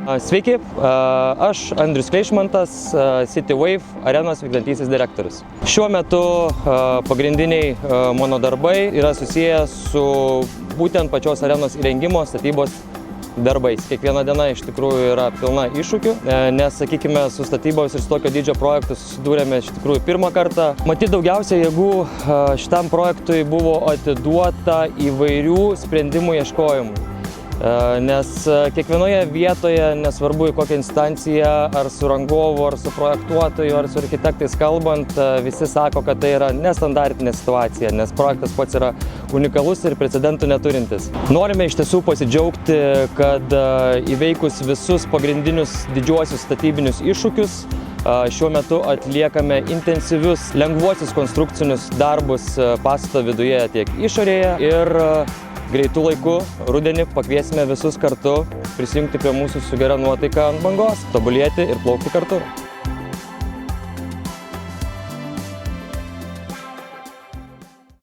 Sveiki, aš Andrius Kleišmantas, City Wave arenos vykdantysis direktorius. Šiuo metu pagrindiniai mano darbai yra susiję su būtent pačios arenos įrengimo statybos darbais. Kiekviena diena iš tikrųjų yra pilna iššūkių, nes, sakykime, su statybos ir su tokio dydžio projektu susidūrėme iš tikrųjų pirmą kartą. Matyt, daugiausia jėgų šitam projektui buvo atiduota įvairių sprendimų ieškojimui. Nes kiekvienoje vietoje, nesvarbu į kokią instanciją, ar su rangovu, ar su projektuotoju, ar su architektais kalbant, visi sako, kad tai yra nestandartinė situacija, nes projektas pats yra unikalus ir precedentų neturintis. Norime iš tiesų pasidžiaugti, kad įveikus visus pagrindinius didžiuosius statybinius iššūkius, šiuo metu atliekame intensyvius lengvuosius konstrukcinius darbus pastato viduje tiek išorėje ir greitų laikų rudenį pakviesime visus kartu prisijungti prie mūsų su gera nuotaika ant bangos, tobulėti ir plaukti kartu.